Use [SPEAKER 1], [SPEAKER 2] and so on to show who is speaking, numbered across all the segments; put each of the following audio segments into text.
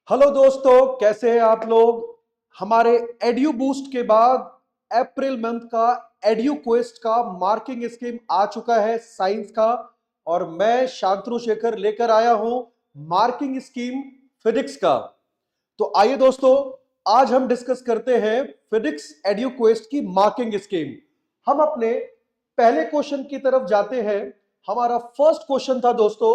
[SPEAKER 1] Hello दोस्तों, कैसे हैं आप लोग। हमारे एड्यू बूस्ट के बाद अप्रैल मंथ का एड्यू क्वेस्ट का मार्किंग स्कीम आ चुका है साइंस का। और मैं शांतनु शेखर लेकर आया हूं मार्किंग स्कीम फिजिक्स का। तो आइए दोस्तों, आज हम डिस्कस करते हैं फिजिक्स एड्यू क्वेस्ट की मार्किंग स्कीम। हम अपने पहले क्वेश्चन की तरफ जाते हैं। हमारा फर्स्ट क्वेश्चन था दोस्तों,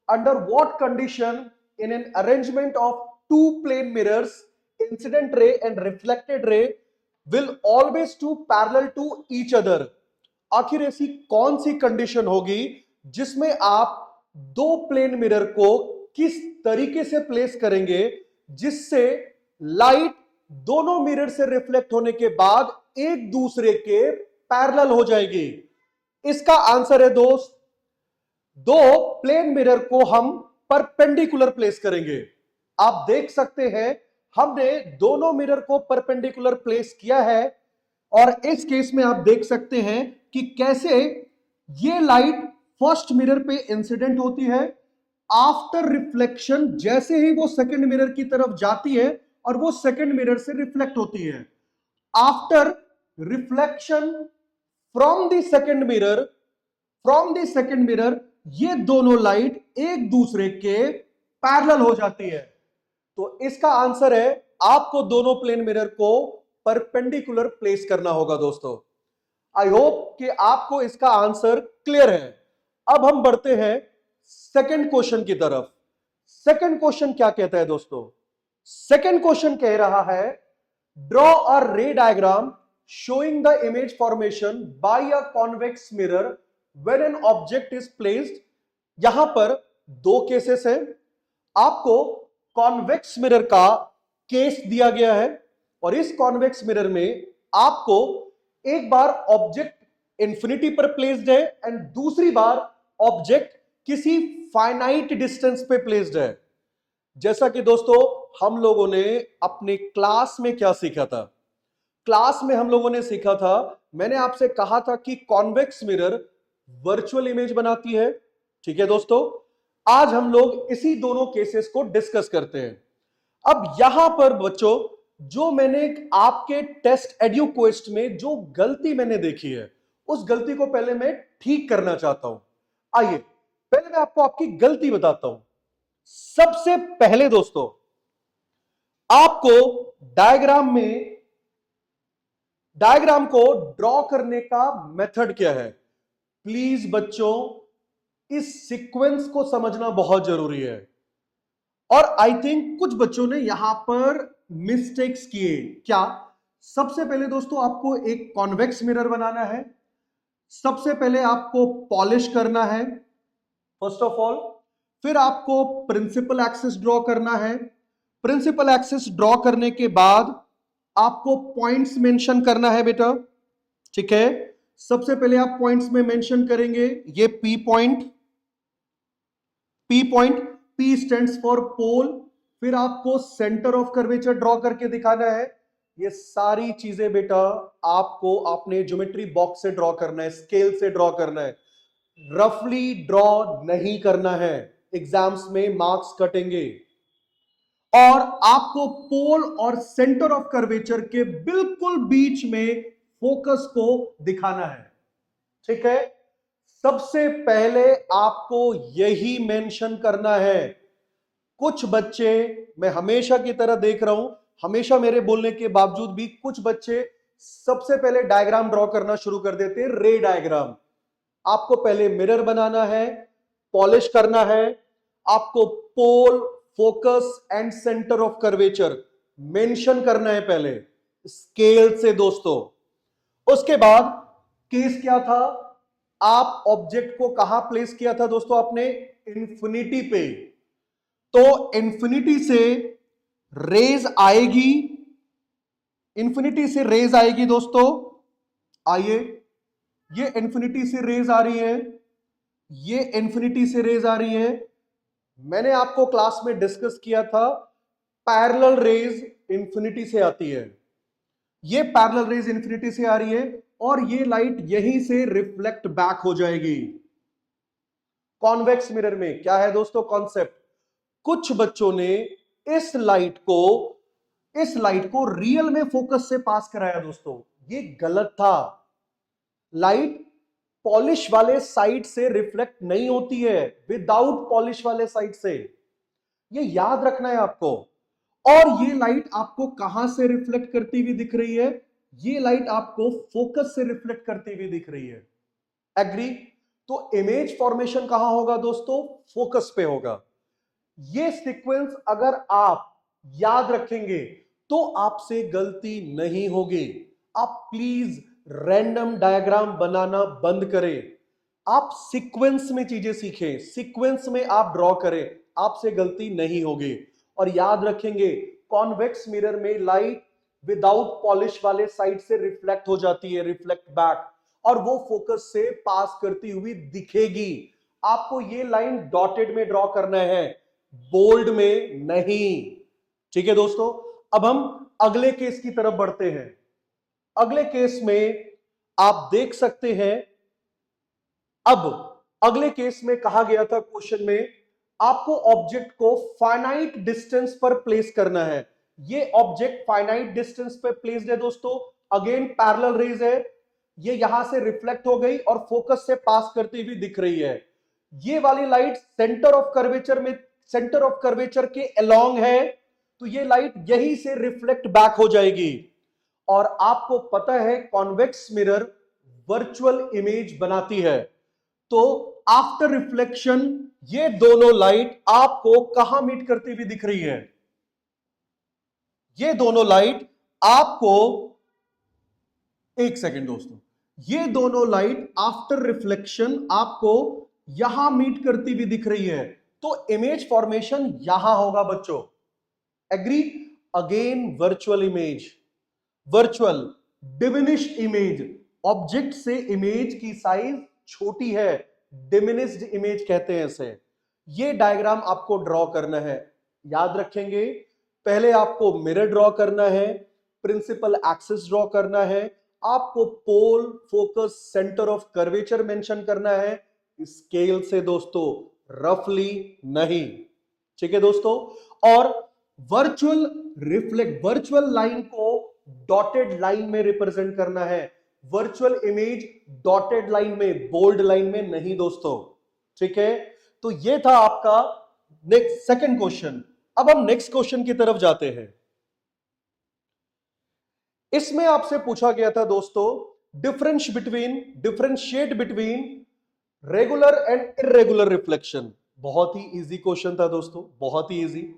[SPEAKER 1] under what condition in an arrangement of two plane mirrors, incident ray and reflected ray will always to parallel to each other। आखिर ऐसी कौन सी कंडीशन होगी जिसमें आप दो प्लेन मिरर को किस तरीके से प्लेस करेंगे जिससे लाइट दोनों मिरर से रिफ्लेक्ट होने के बाद एक दूसरे के पैरेलल हो जाएगी। इसका आंसर है दोस्त, दो प्लेन मिरर को हम परपेंडिकुलर प्लेस करेंगे। आप देख सकते हैं हमने दोनों मिरर को परपेंडिकुलर प्लेस किया है। और इस केस में आप देख सकते हैं कि कैसे ये लाइट फर्स्ट मिरर पे इंसिडेंट होती है, आफ्टर रिफ्लेक्शन जैसे ही वो सेकंड मिरर की तरफ जाती है और वो सेकंड मिरर से रिफ्लेक्ट होती है। After reflection from the second mirror ये दोनों लाइट एक दूसरे के पैरेलल हो जाती है। तो इसका आंसर है आपको दोनों प्लेन मिरर को परपेंडिकुलर प्लेस करना होगा दोस्तों। आई होप कि आपको इसका आंसर क्लियर है। अब हम बढ़ते हैं सेकंड क्वेश्चन की तरफ। सेकंड क्वेश्चन क्या कहता है दोस्तों? सेकंड क्वेश्चन कह रहा है, ड्रॉ अ रे diagram showing the image formation by a convex mirror when an object is placed। यहां पर दो केसेस हैं। आपको कॉन्वेक्स मिरर का केस दिया गया है और इस कॉन्वेक्स मिरर में आपको एक बार ऑब्जेक्ट इंफिनिटी पर प्लेस्ड है एंड दूसरी बार ऑब्जेक्ट किसी फाइनाइट डिस्टेंस पे प्लेस्ड है। जैसा कि दोस्तों हम लोगों ने अपने क्लास में क्या सीखा था, क्लास में हम लोगों ने सीखा था, मैंने आपसे कहा था कि कॉन्वेक्स मिरर वर्चुअल इमेज बनाती है। ठीक है दोस्तों, आज हम लोग इसी दोनों केसेस को डिस्कस करते हैं। अब यहां पर बच्चों, जो मैंने आपके टेस्ट एड्यू क्वेस्ट में जो गलती मैंने देखी है उस गलती को पहले मैं ठीक करना चाहता हूं। आइए पहले मैं आपको आपकी गलती बताता हूं। सबसे पहले दोस्तों, आपको डायग्राम को ड्रॉ करने का मेथड क्या है। प्लीज बच्चों, इस सीक्वेंस को समझना बहुत जरूरी है। और आई थिंक कुछ बच्चों ने यहां पर मिस्टेक्स किए। क्या? सबसे पहले दोस्तों आपको एक कॉन्वेक्स मिरर बनाना है, सबसे पहले आपको पॉलिश करना है फर्स्ट ऑफ ऑल, फिर आपको प्रिंसिपल एक्सिस ड्रॉ करना है। प्रिंसिपल एक्सिस ड्रॉ करने के बाद आपको पॉइंट्स मेंशन करना है बेटा। ठीक है, सबसे पहले आप पॉइंट्स में मेंशन करेंगे ये P point, P stands for pole. फिर आपको सेंटर ऑफ कर्वेचर ड्रॉ करके दिखाना है। ये सारी चीजें बेटा आपको अपने ज्योमेट्री बॉक्स से ड्रॉ करना है, स्केल से ड्रॉ करना है, रफली ड्रॉ नहीं करना है, एग्जाम्स में मार्क्स कटेंगे। और आपको पोल और सेंटर ऑफ कर्वेचर के बिल्कुल बीच में फोकस को दिखाना है। ठीक है, सबसे पहले आपको यही मेंशन करना है। कुछ बच्चे, मैं हमेशा की तरह देख रहा हूं, हमेशा मेरे बोलने के बावजूद भी कुछ बच्चे सबसे पहले डायग्राम ड्रॉ करना शुरू कर देते हैं, रे डायग्राम। आपको पहले मिरर बनाना है, पॉलिश करना है, आपको pole, focus and centre of curvature mention करना है पहले स्केल से दोस्तों। उसके बाद केस क्या था, आप ऑब्जेक्ट को कहां प्लेस किया था दोस्तों आपने? इंफिनिटी पे। तो इंफिनिटी से रेज आएगी, इंफिनिटी से रेज आएगी दोस्तों। आइए, ये इंफिनिटी से रेज आ रही है, ये इंफिनिटी से रेज आ रही है। मैंने आपको क्लास में डिस्कस किया था, पैरेलल रेज इंफिनिटी से आती है। ये पैरेलल रेज इंफिनिटी से आ रही है और ये लाइट यहीं से रिफ्लेक्ट बैक हो जाएगी। कॉन्वेक्स मिरर में क्या है दोस्तों कॉन्सेप्ट? कुछ बच्चों ने इस लाइट को रियल में फोकस से पास कराया दोस्तों, ये गलत था। लाइट पॉलिश वाले साइड से रिफ्लेक्ट नहीं होती है, विदाउट पॉलिश वाले साइड से, ये याद रखना है आपको। और ये लाइट आपको कहां से रिफ्लेक्ट करती हुई दिख रही है? ये लाइट आपको फोकस से रिफ्लेक्ट करती हुई दिख रही है। एग्री? तो इमेज फॉर्मेशन कहां होगा दोस्तों? फोकस पे होगा। ये सीक्वेंस अगर आप याद रखेंगे तो आपसे गलती नहीं होगी। आप प्लीज रैंडम डायग्राम बनाना बंद करें, आप सीक्वेंस में चीजें सीखें, सीक्वेंस में आप ड्रॉ करें, आपसे गलती नहीं होगी। और याद रखेंगे, कॉन्वेक्स मिरर में लाइट विदाउट पॉलिश वाले साइड से रिफ्लेक्ट हो जाती है, रिफ्लेक्ट बैक, और वो फोकस से पास करती हुई दिखेगी। आपको ये लाइन डॉटेड में ड्रॉ करना है, बोल्ड में नहीं। ठीक है दोस्तों, अब हम अगले केस की तरफ बढ़ते हैं। अगले केस में आप देख सकते हैं, अब अगले केस में कहा गया था क्वेश्चन में, आपको ऑब्जेक्ट को फाइनाइट डिस्टेंस पर प्लेस करना है। ये ऑब्जेक्ट फाइनाइट डिस्टेंस पर प्लेस्ड है दोस्तों, अगेन पैरेलल रेज है, ये यहां से रिफ्लेक्ट हो गई और फोकस से पास करती हुई दिख रही है। ये वाली लाइट सेंटर ऑफ कर्वेचर के अलोंग है, तो ये लाइट यहीं से रिफ्लेक्ट बैक हो जाएगी। और आपको पता है कॉन्वेक्स मिरर वर्चुअल इमेज बनाती है, तो आफ्टर रिफ्लेक्शन ये दोनों लाइट आपको कहां मीट करती हुई दिख रही है? ये दोनों लाइट आपको, एक सेकेंड दोस्तों, ये दोनों लाइट आफ्टर रिफ्लेक्शन आपको यहां मीट करती हुई दिख रही है, तो इमेज फॉर्मेशन यहां होगा बच्चों। Agree? Again virtual image, virtual diminished image, object से इमेज की साइज छोटी है, डिमिनिश्ड इमेज कहते हैं इसे। ये डायग्राम आपको ड्रॉ करना है, याद रखेंगे, पहले आपको मिरर ड्रॉ करना है, प्रिंसिपल एक्सिस ड्रॉ करना है, आपको pole, focus, centre of curvature mention करना है, स्केल से दोस्तों, रफली नहीं। ठीक है दोस्तों, और वर्चुअल लाइन को डॉटेड लाइन में रिप्रेजेंट करना है, वर्चुअल इमेज डॉटेड लाइन में, बोल्ड लाइन में नहीं दोस्तों। ठीक है, तो ये था आपका नेक्स्ट सेकंड क्वेश्चन। अब हम नेक्स्ट क्वेश्चन की तरफ जाते हैं। इसमें आपसे पूछा गया था दोस्तों, differentiate between regular and irregular reflection. बहुत ही इजी क्वेश्चन था दोस्तों, बहुत ही इजी।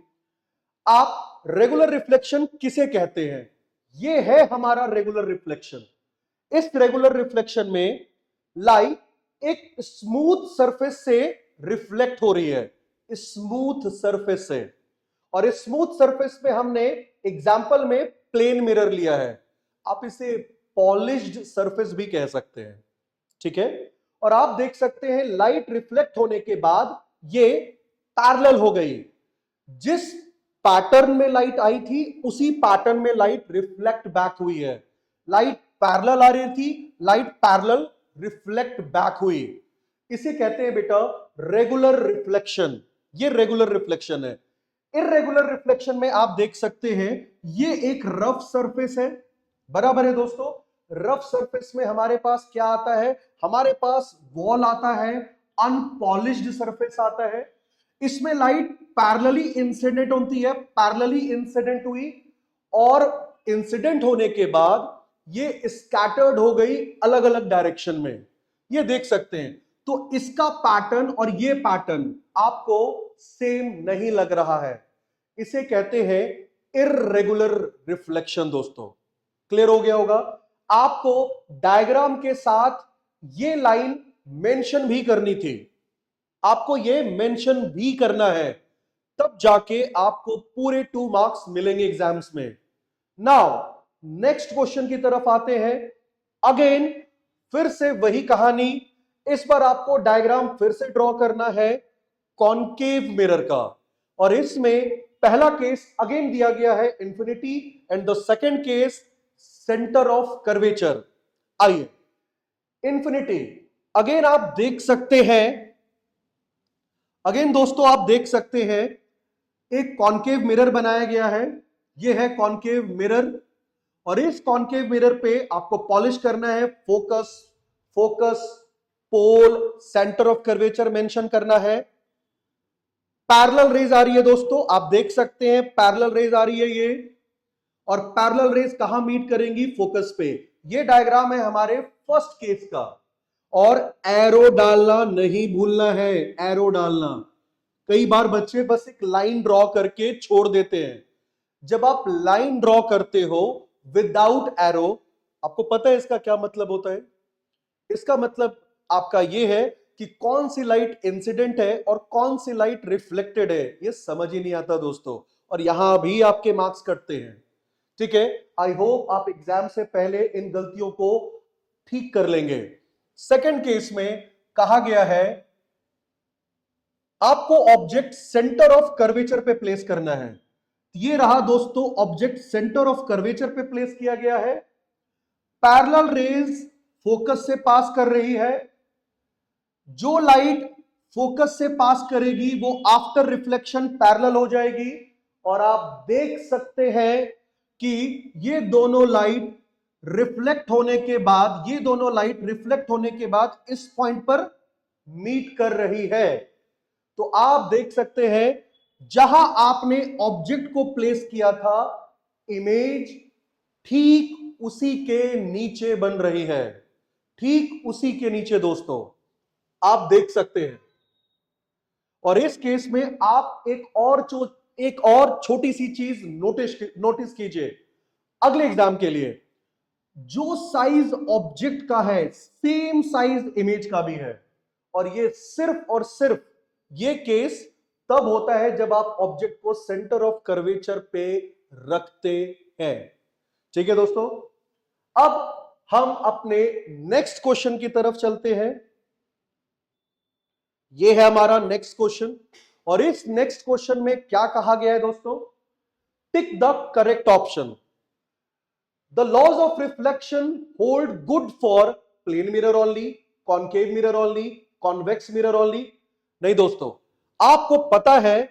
[SPEAKER 1] आप रेगुलर रिफ्लेक्शन किसे कहते हैं? ये है हमारा रेगुलर रिफ्लेक्शन। इस रेगुलर रिफ्लेक्शन में लाइट एक स्मूथ सरफेस से रिफ्लेक्ट हो रही है, स्मूथ सरफेस से, और इस स्मूथ सरफेस पे हमने एग्जांपल में प्लेन मिरर लिया है, आप इसे पॉलिश्ड सरफेस भी कह सकते हैं। ठीक है, और आप देख सकते हैं लाइट रिफ्लेक्ट होने के बाद ये पैरेलल हो गई, जिस पैटर्न में लाइट आई थी उसी पैटर्न में लाइट रिफ्लेक्ट बैक हुई है। लाइट पैरेलल आ रही थी, लाइट पैरेलल रिफ्लेक्ट बैक हुई, इसे कहते हैं बेटा रेगुलर रिफ्लेक्शन। ये रेगुलर रिफ्लेक्शन है। इर्रेगुलर रिफ्लेक्शन में आप देख सकते हैं ये एक रफ सरफेस है, बराबर है दोस्तों। रफ सरफेस में हमारे पास क्या आता है? हमारे पास वॉल आता है, अनपॉलिश्ड सरफेस आता है, इसमें लाइट पैरेलली इंसिडेंट होती है, पैरेलली इंसिडेंट हुई, और इंसिडेंट होने के बाद ये स्कैटर्ड हो गई अलग अलग डायरेक्शन में, ये देख सकते हैं। तो इसका पैटर्न और ये पैटर्न आपको सेम नहीं लग रहा है, इसे कहते हैं इर्रेगुलर रिफ्लेक्शन दोस्तों। क्लियर हो गया होगा? आपको डायग्राम के साथ ये लाइन मेंशन भी करनी थी, आपको ये मेंशन भी करना है, तब जाके आपको पूरे 2 मार्क्स मिलेंगे एग्जाम्स में। नाउ नेक्स्ट क्वेश्चन की तरफ आते हैं। अगेन फिर से वही कहानी, इस बार आपको डायग्राम फिर से ड्रॉ करना है कॉनकेव मिरर का, और इसमें पहला केस अगेन दिया गया है infinity, and the second case centre of curvature. आइए इंफिनिटी, अगेन आप देख सकते हैं, अगेन दोस्तों आप देख सकते हैं एक कॉन्केव मिरर बनाया गया है, ये है कॉन्केव मिरर, और इस कॉन्केव मिरर पे आपको पॉलिश करना है, focus, focus, pole, centre of curvature mention करना है। पैरेलल रेज आ रही है दोस्तों, आप देख सकते हैं पैरेलल रेज आ रही है ये, और पैरेलल रेज कहां मीट करेंगी? फोकस पे। ये डायग्राम है हमारे फर्स्ट केस का, और एरो डालना नहीं भूलना है, एरो डालना। कई बार बच्चे बस एक लाइन ड्रॉ करके छोड़ देते हैं। जब आप लाइन ड्रॉ करते हो विदाउट एरो, आपको पता है इसका क्या मतलब होता है? इसका मतलब आपका यह है कि कौन सी लाइट इंसिडेंट है और कौन सी लाइट रिफ्लेक्टेड है, यह समझ ही नहीं आता दोस्तों, और यहां भी आपके मार्क्स कटते हैं। ठीक है, आई होप आप एग्जाम से पहले इन गलतियों को ठीक कर लेंगे। सेकंड केस में कहा गया है आपको ऑब्जेक्ट सेंटर ऑफ कर्वेचर पे प्लेस करना है। ये रहा दोस्तों, ऑब्जेक्ट सेंटर ऑफ कर्वेचर पे प्लेस किया गया है। पैरेलल रेज फोकस से पास कर रही है, जो लाइट फोकस से पास करेगी वो आफ्टर रिफ्लेक्शन पैरेलल हो जाएगी, और आप देख सकते हैं कि ये दोनों लाइट रिफ्लेक्ट होने के बाद, ये दोनों लाइट रिफ्लेक्ट होने के बाद इस पॉइंट पर मीट कर रही है। तो आप देख सकते हैं जहां आपने ऑब्जेक्ट को प्लेस किया था, इमेज ठीक उसी के नीचे बन रही है, ठीक उसी के नीचे दोस्तों, आप देख सकते हैं। और इस केस में आप एक और छोटी सी चीज नोटिस कीजिए अगले एग्जाम के लिए। जो साइज ऑब्जेक्ट का है सेम साइज इमेज का भी है, और ये सिर्फ और सिर्फ ये केस तब होता है जब आप ऑब्जेक्ट को सेंटर ऑफ कर्वेचर पे रखते हैं। ठीक है दोस्तों, अब हम अपने नेक्स्ट क्वेश्चन की तरफ चलते हैं। ये है हमारा नेक्स्ट क्वेश्चन, और इस नेक्स्ट क्वेश्चन में क्या कहा गया है दोस्तों? Tick the correct option. The laws of reflection hold good for plane mirror only, concave mirror only, convex mirror only? नहीं दोस्तों, आपको पता है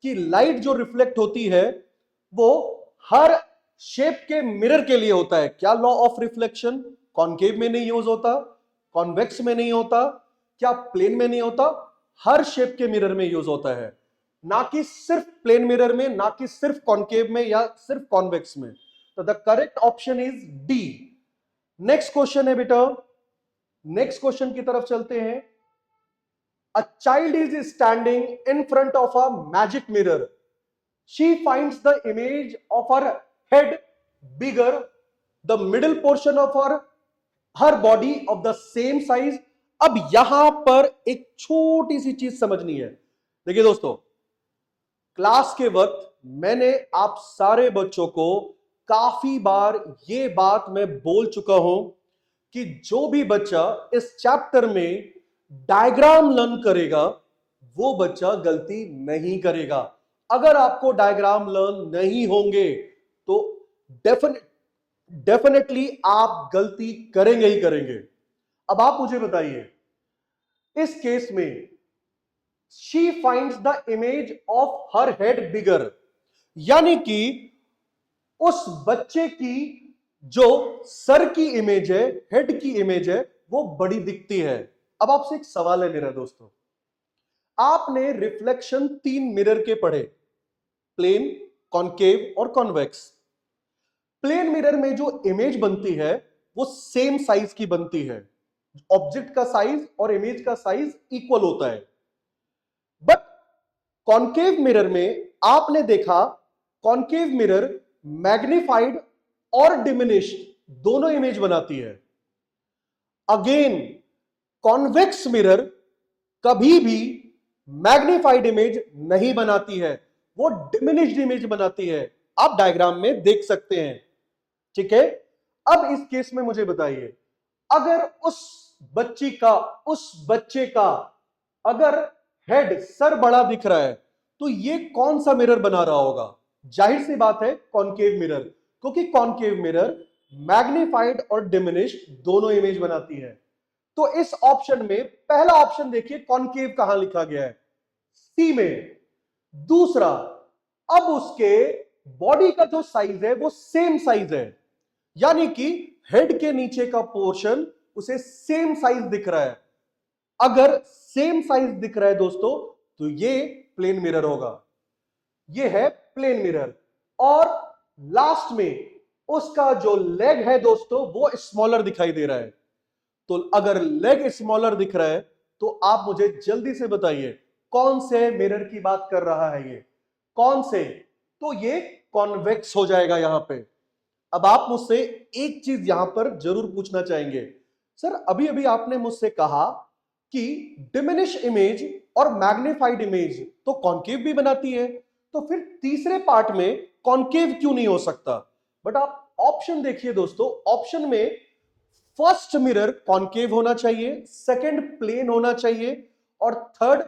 [SPEAKER 1] कि लाइट जो रिफ्लेक्ट होती है वो हर शेप के मिरर के लिए होता है। क्या लॉ ऑफ रिफ्लेक्शन कॉन्केव में नहीं यूज होता, कॉन्वेक्स में नहीं होता, क्या प्लेन में नहीं होता? हर शेप के मिरर में यूज होता है, ना कि सिर्फ प्लेन मिरर में, ना कि सिर्फ कॉन्केव में या सिर्फ कॉन्वेक्स में। तो the correct option is D. Next question है बेटा, नेक्स्ट क्वेश्चन की तरफ चलते हैं। A child is standing in front of a magic mirror, she finds the image of her head bigger, the middle portion of her body of the same size. अब यहां पर एक छोटी सी चीज समझनी है। देखिए दोस्तों, क्लास के वक्त मैंने आप सारे बच्चों को काफी बार ये बात मैं बोल चुका हूं कि जो भी बच्चा इस चैप्टर में डायग्राम लर्न करेगा वो बच्चा गलती नहीं करेगा। अगर आपको डायग्राम लर्न नहीं होंगे तो डेफिनेटली आप गलती करेंगे ही करेंगे। अब आप मुझे बताइए, इस केस में she finds the image of her head bigger, यानी कि उस बच्चे की जो सर की इमेज है, हेड की इमेज है, वो बड़ी दिखती है। अब आपसे एक सवाल है मेरा दोस्तों, आपने रिफ्लेक्शन 3 मिरर के पढ़े, प्लेन, कॉन्केव और कॉन्वेक्स। प्लेन मिरर में जो इमेज बनती है वो सेम साइज की बनती है, ऑब्जेक्ट का साइज और इमेज का साइज इक्वल होता है। बट कॉन्केव मिरर में आपने देखा, कॉन्केव मिरर मैग्निफाइड और डिमिनिश्ड दोनों इमेज बनाती है। अगेन कॉन्वेक्स मिरर कभी भी मैग्निफाइड इमेज नहीं बनाती है, वो डिमिनिश्ड इमेज बनाती है। आप डायग्राम में देख सकते हैं। ठीक है, अब इस केस में मुझे बताइए, अगर उस बच्चे का अगर हेड, सर बड़ा दिख रहा है तो ये कौन सा मिरर बना रहा होगा? जाहिर सी बात है कॉन्केव मिरर, क्योंकि कॉन्केव मिरर मैग्निफाइड और डिमिनिश्ड दोनों इमेज बनाती है। तो इस ऑप्शन में पहला ऑप्शन देखिए, कॉन्केव कहां लिखा गया है? सी में। दूसरा, अब उसके बॉडी का जो साइज है वो सेम साइज है, यानी कि हेड के नीचे का पोर्शन उसे सेम साइज दिख रहा है। अगर सेम साइज दिख रहा है दोस्तों तो ये प्लेन मिरर होगा, ये है प्लेन मिरर। और लास्ट में उसका जो लेग है दोस्तों वो स्मॉलर दिखाई दे रहा है। तो अगर लेग स्मॉलर दिख रहा है तो आप मुझे जल्दी से बताइए कौन से मिरर की बात कर रहा है ये, कौन से? तो ये कॉन्वेक्स हो जाएगा यहां पे। अब आप मुझसे एक चीज यहां पर जरूर पूछना चाहेंगे, सर अभी अभी आपने मुझसे कहा कि डिमिनिश इमेज और मैग्नीफाइड इमेज तो कॉन्केव भी बनाती है, तो फिर तीसरे पार्ट में कॉन्केव क्यों नहीं हो सकता? बट आप ऑप्शन देखिए दोस्तों, ऑप्शन में फर्स्ट मिरर कॉन्केव होना चाहिए, सेकंड प्लेन होना चाहिए, और थर्ड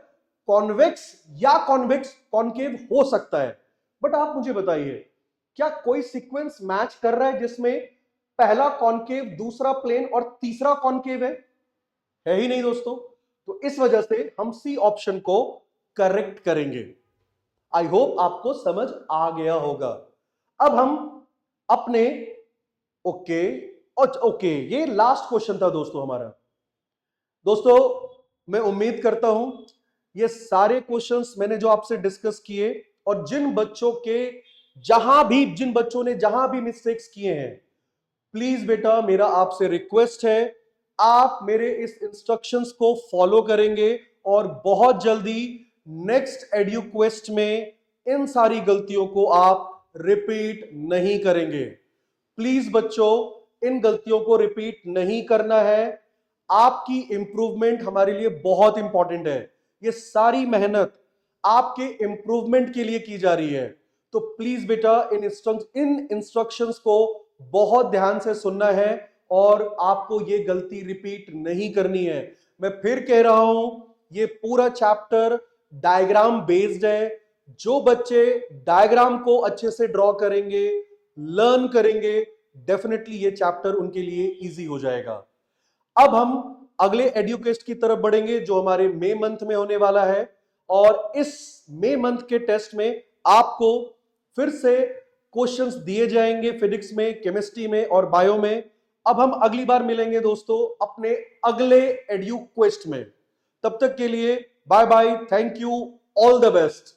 [SPEAKER 1] कॉन्वेक्स या कॉन्वेक्स कॉन्केव हो सकता है। बट आप मुझे बताइए क्या कोई सीक्वेंस मैच कर रहा है जिसमें पहला कॉन्केव, दूसरा प्लेन और तीसरा कॉन्केव है ही नहीं दोस्तों। तो इस वजह से हम सी ऑप्शन को करेक्ट करेंगे। आई होप आपको समझ आ गया होगा। अब हम अपने ओके ओके, ये लास्ट क्वेश्चन था दोस्तों हमारा। दोस्तों मैं उम्मीद करता हूं ये सारे क्वेश्चंस मैंने जो आपसे डिस्कस किए, और जिन बच्चों ने जहां भी मिस्टेक्स किए हैं, प्लीज बेटा मेरा आपसे रिक्वेस्ट है आप मेरे इस इंस्ट्रक्शंस को फॉलो करेंगे और बहुत जल्दी नेक्स्ट एड्यूक्वेस्ट में इन सारी गलतियों को आप रिपीट नहीं करेंगे। प्लीज बच्चों इन गलतियों को रिपीट नहीं करना है। आपकी इंप्रूवमेंट हमारे लिए बहुत इंपॉर्टेंट है। ये सारी मेहनत आपके इंप्रूवमेंट के लिए की जा रही है। तो प्लीज बेटा इन इंस्ट्रक्शंस को बहुत ध्यान से सुनना है और आपको ये गलती रिपीट नहीं करनी है। मैं फिर कह रहा हूं ये पूरा चैप्टर डायग्राम बेस्ड है। जो बच्चे डायग्राम को अच्छे से ड्रॉ करेंगे, लर्न करेंगे, डेफिनेटली ये चैप्टर उनके लिए इजी हो जाएगा। अब हम अगले एडुकेस्ट की तरफ बढ़ेंगे जो हमारे मई मंथ में होने वाला है, और इस मई मंथ के टेस्ट में आपको फिर से क्वेश्चंस दिए जाएंगे फिजिक्स में, केमिस्ट्री में और बायो में। अब हम अगली बार मिलेंगे दोस्तों अपने अगले एडुक्वेस्ट में। तब तक के लिए bye bye, thank you, all the best.